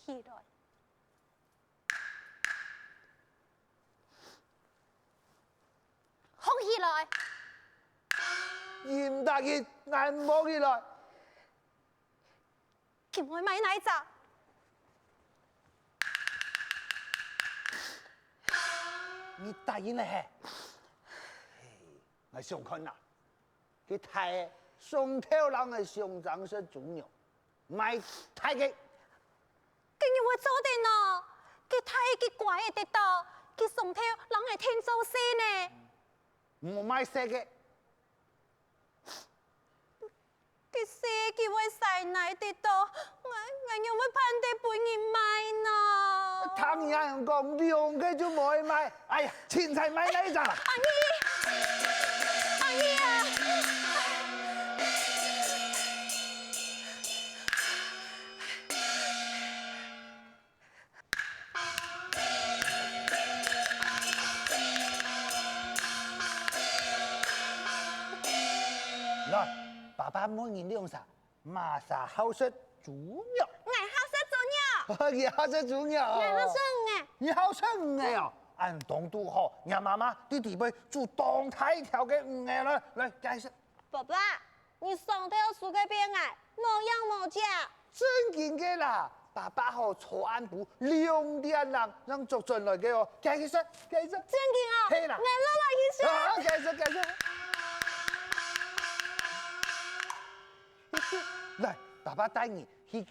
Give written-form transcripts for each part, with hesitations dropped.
起来。放起来！严大人，俺摸起来。今晚买哪一扎？你答应了嘿？我想看呐，去抬宋头郎的胸膛是猪肉，买抬给。今日我做的呢，佢太佢怪嘅得到，佢上頭人係聽做事呢。唔買色嘅，佢寫佢會晒奶得到，我又會盼得半年買呢。唐人講兩個就冇買，哎呀，錢財買哪一張啦？阿姨啊！來，爸爸摸你兩啥？馬莎好食豬肉。我好食豬肉，你好食豬肉。我好食嘅。你好食魚嘅哦。按東都好，讓媽媽弟弟妹煮當太條嘅魚嘅啦，來介紹。爸爸，你上頭輸嘅邊個？冇樣冇價。真經嘅啦，爸爸好坐安部2點人讓作進來嘅哦，介紹介紹。真嘅啊！係啦。我攞嚟去食。介紹。來，爸爸帶你去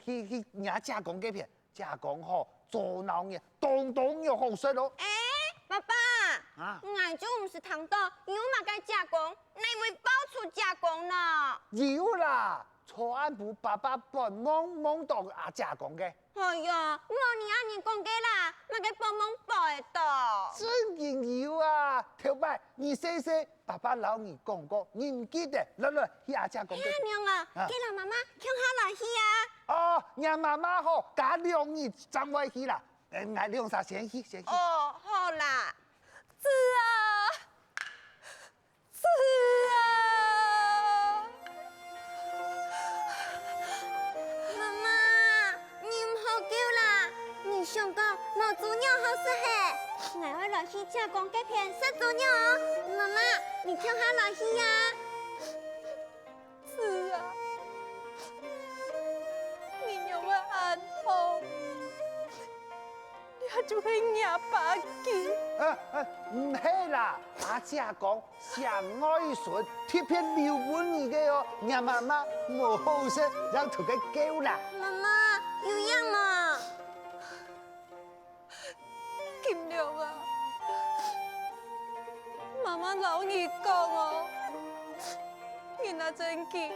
人加工嗰邊，加工好做鬧嘢，當又好食咯。爸爸，啊我就唔是糖豆，有嘛該加工，你會爆出加工呢？有啦，坐安部爸爸幫忙到加工嘅。哎呀，我你阿你講嘅啦，我嘅幫忙擺到。真經有啊，條擺你細細，爸爸老你講過，你唔記得，來去加工嘅。阿娘啊，給老媽媽聽下來去啊。哦，讓媽媽好，加2日將會去啦。俺2啥先去。哦，好啦。是啊，是啊。媽媽，你唔好叫啦，你想講冇豬肉好食嘿，我會落去加工嘅片食豬肉哦。媽媽，你聽下落去呀。是啊，你有冇安好？他就會啞巴機。唔係啦，加工上愛順，貼片留本你嘅哦，讓媽媽冇好食，讓佢嘅叫啦。媽媽有樣嘛？金良啊，媽媽老你講哦，你那真記，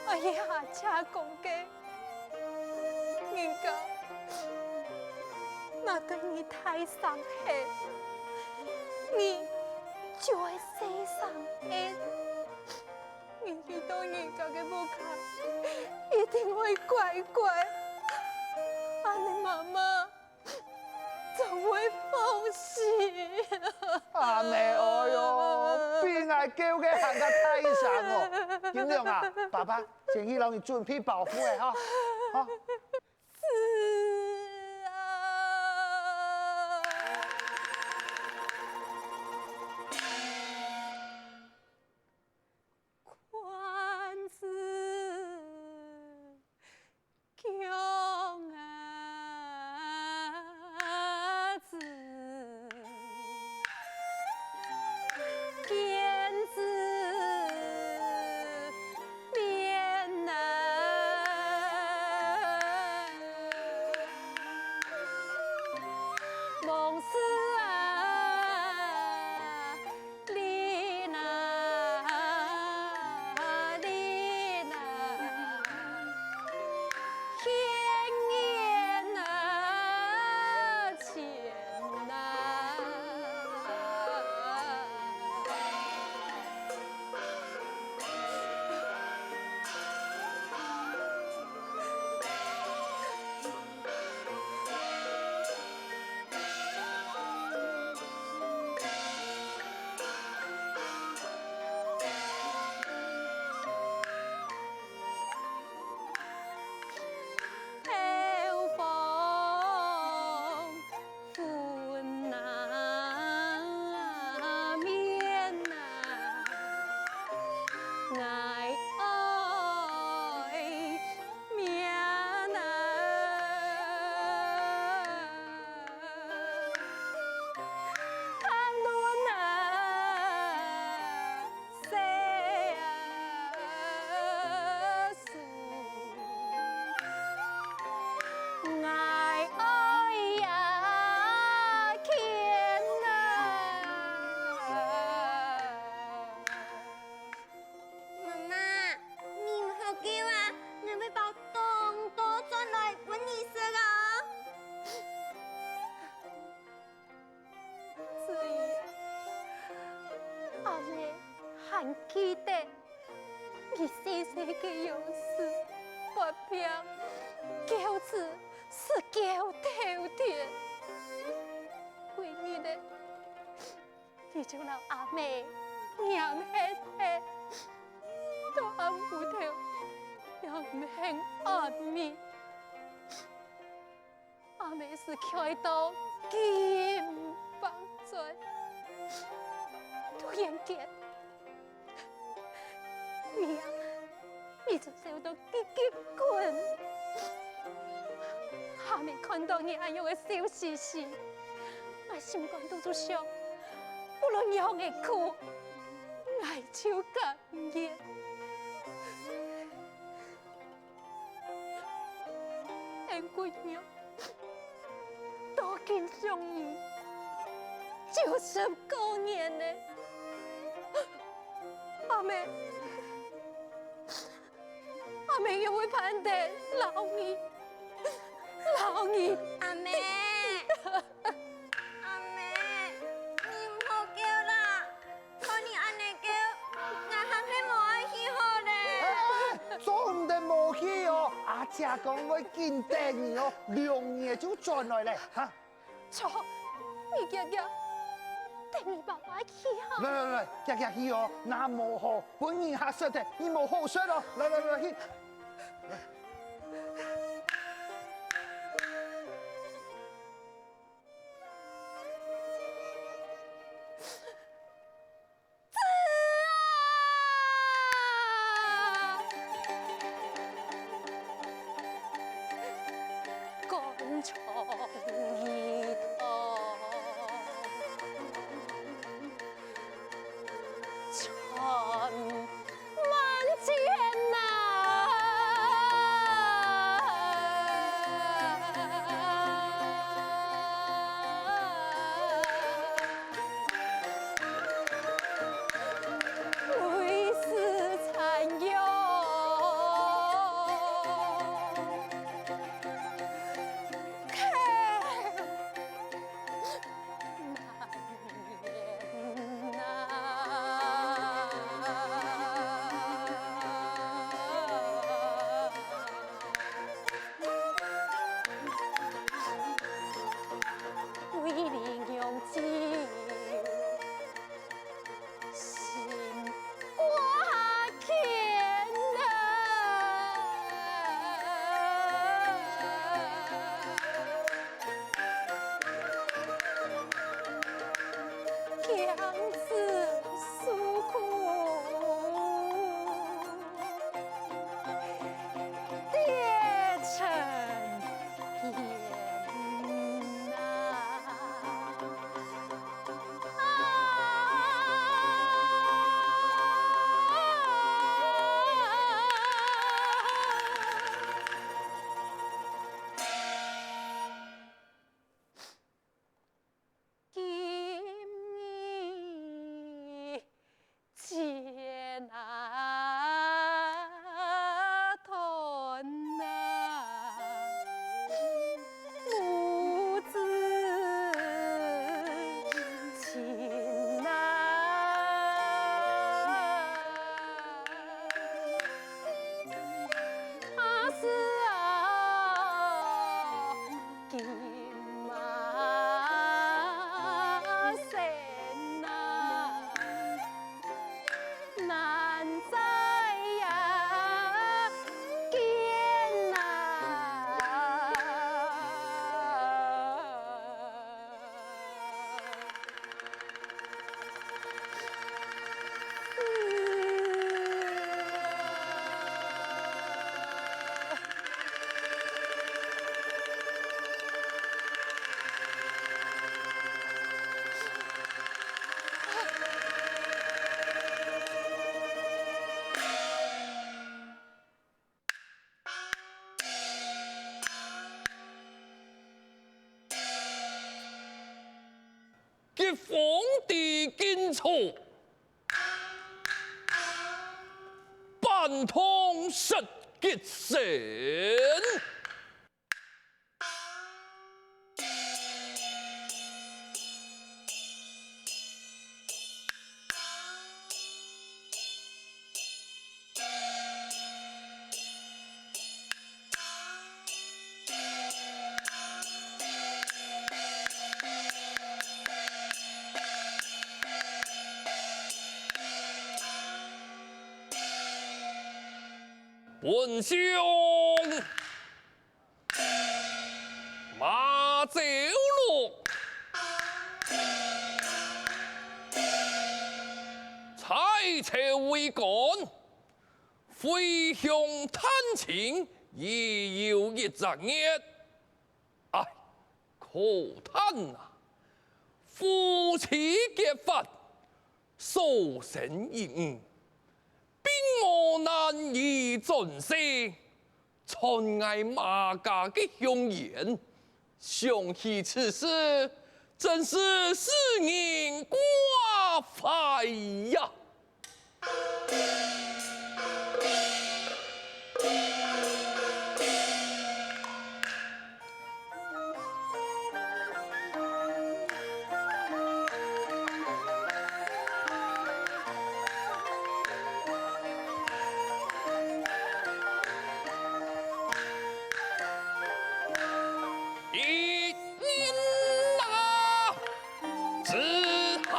哎呀，加工嘅，人家那對你太傷害，你就會受傷害。你遇到人家嘅不開，一定會乖乖。阿你媽媽總會放心。阿妹哎喲，邊係叫嘅行得太上哦。點樣啊？爸爸先去讓你準備保護嘅哈。是啊。款子強啊子，辮子面難。还记得你细细的样子，发表饺子是饺头甜，为你的，你就让阿妹娘嘿嘿，都按不头，让很阿妹，阿妹是开到金棒嘴，突然间。你呀，你就受到结棍。下面看到你阿样的笑嘻嘻，我心肝都想，不论样的苦，爱就甘愿。俺姑娘，多见相遇，99年呢，阿妹。阿妹又会盼的老你，阿妹，阿妹，你唔好叫啦，看你安尼叫，我还没无爱去好咧。做唔得无去哦，阿姐讲我见得你哦，2年就转来咧，哈。错，你哥哥，等你爸爸去哈。来，夹去哦，那无好，本人下说的，你无好说哦，来去。肝肠一痛，穿万千为世残忧。为你用尽心挂牵强自诉苦，跌成烟接那团母子情阿是金马神难在呀见给皇帝进错，半通失吉神。本兄马走路，采草为杆，飞熊探情，已有一张眼。哎，可叹啊！夫妻结婚，所生一女，并无难以尽惜。春爱马家的凶言，想起此事，真是使人挂怀呀！一年呐，只好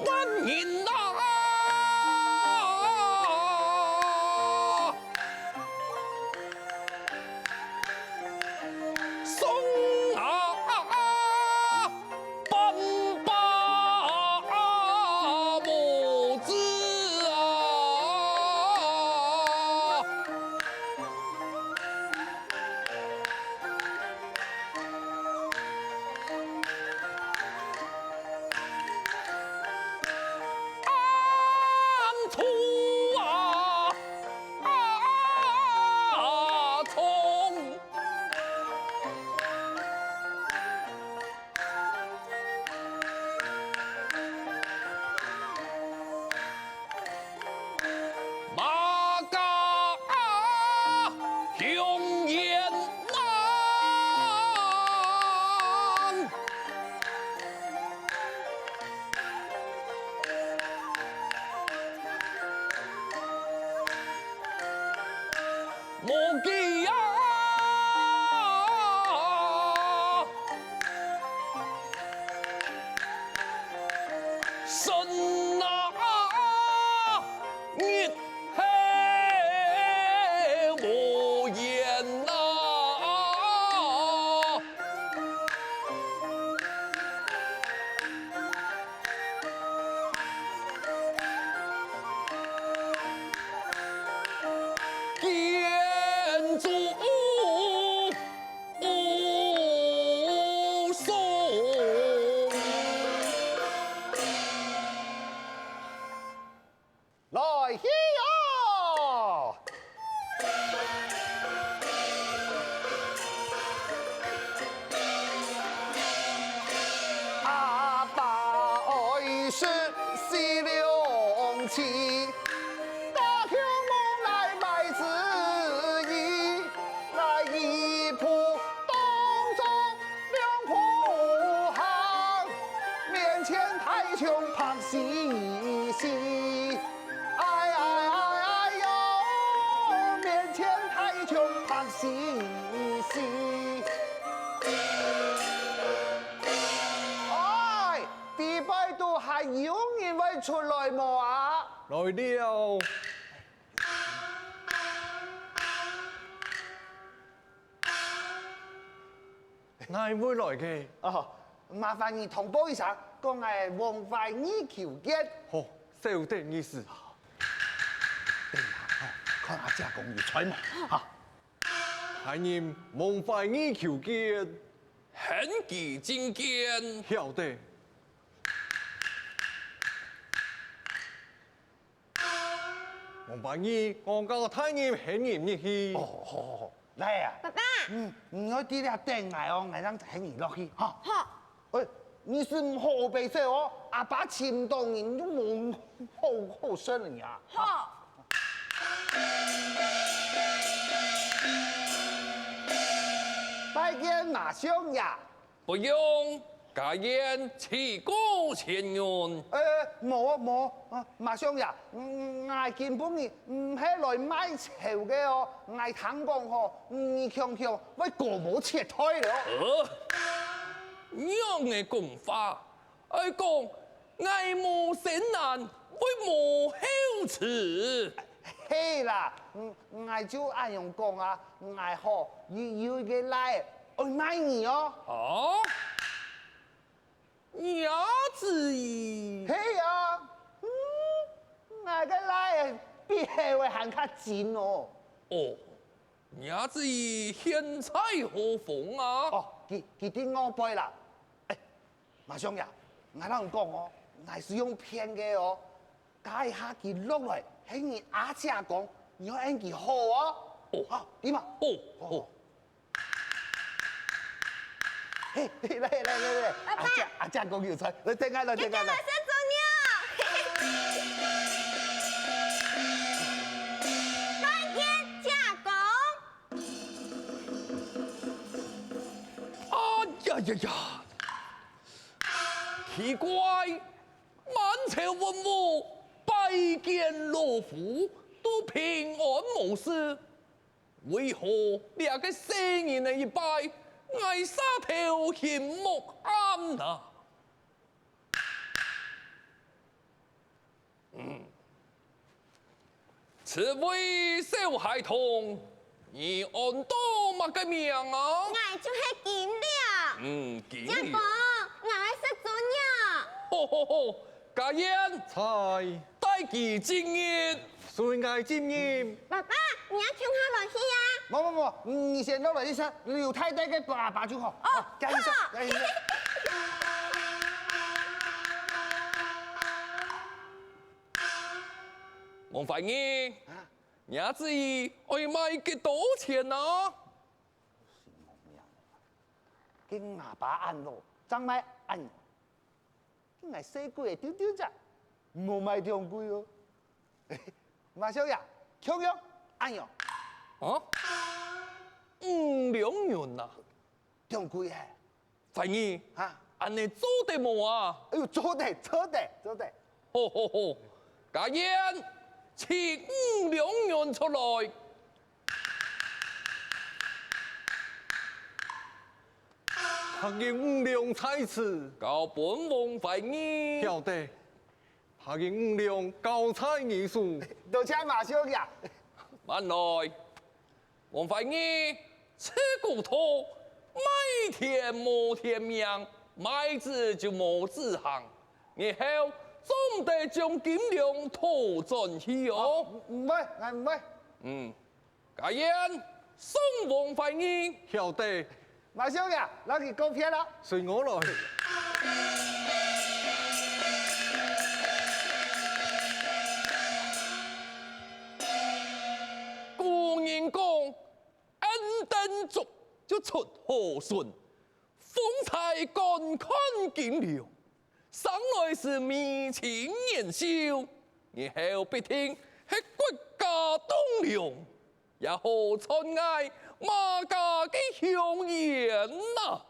难言呐。莫记呀，神啊，月黑无言呐，建筑松。来去啊！阿爸爱是西凉气，大桥梦来买子衣，来一铺东中两铺行，面前太穷旁细细。哎哎哎哎呦，面前太穷旁细细。哎，第摆都还有人会出来么啊？来了，哪位来嘅？哦，麻烦你通报一下，讲係王怀义求见。好，小弟意思。对啦，看下这公寓吹嘛，哈。係念蒙快意求見，很其精見，曉得。蒙快意，我教太念很念熱氣。哦，好好好，来啊。爸爸，唔要啲咧定挨哦，挨让请你落去，哈。好，喂，你是河北省哦，阿爸秦东人都冇好生了呀。好，拜见哪兄呀？不用，家燕起高前缘，冇啊，马相爷，我根本唔係來買潮嘅哦，我聽講嗬，你強強為過冇切胎了。樣嘅講法，愛講愛無神難，為無好詞。係啦，我就按樣講啊，我嗬要嘅來愛買你哦。啊？也之意，係啊，我嘅來比係會行較近哦。哦，也之意現在何逢啊？哦，佢啲我背啦。馬相爺，我同講哦，我是用騙嘅哦，解下佢落來，喺你阿姐講，你要按佢好哦。哦，點啊？哦，嘿，嚟，阿姐講要出，你聽下啦，聽下啦。呀！奇怪，满朝文武拜见老夫都平安无事，为何两个生人的一拜，挨沙头嫌木暗呐？此位小孩童，你按多么个名啊？我就是金了。金家公，我是做鸟。吼！家燕，菜带其经验。谁爱经验？爸爸，你要听下落去啊。冇，你先落來一聲，劉太太嘅爸爸就好。哦，加一聲，加一聲。王凡英，你至於愛賣幾多錢啊？經阿爸按咯，真買按。經係細個嘅丟丟咋，冇買咁貴哦。馬小爺，強強按樣，啊？5兩元啊？咁貴嘅。凡英，嚇？安尼做得冇啊？哎呦，做得。吼！家燕，請5兩元出來。拍嘅5兩菜詞，交本王凡英。曉得。拍嘅5兩教菜藝術，多謝馬小爺。慢來，王凡英，吃骨頭，買田冇田命，買子就冇子行，然後總得將金兩拖進去哦。唔會，我唔會。家燕送王凡英。曉得。馬小爺，攞佢告片啦。隨我來。古人講，恩登族就出河順，風采乾坤景了，生來是眉清眼秀，然後必定係國家棟梁，也好傳愛馬家嘅香煙呐。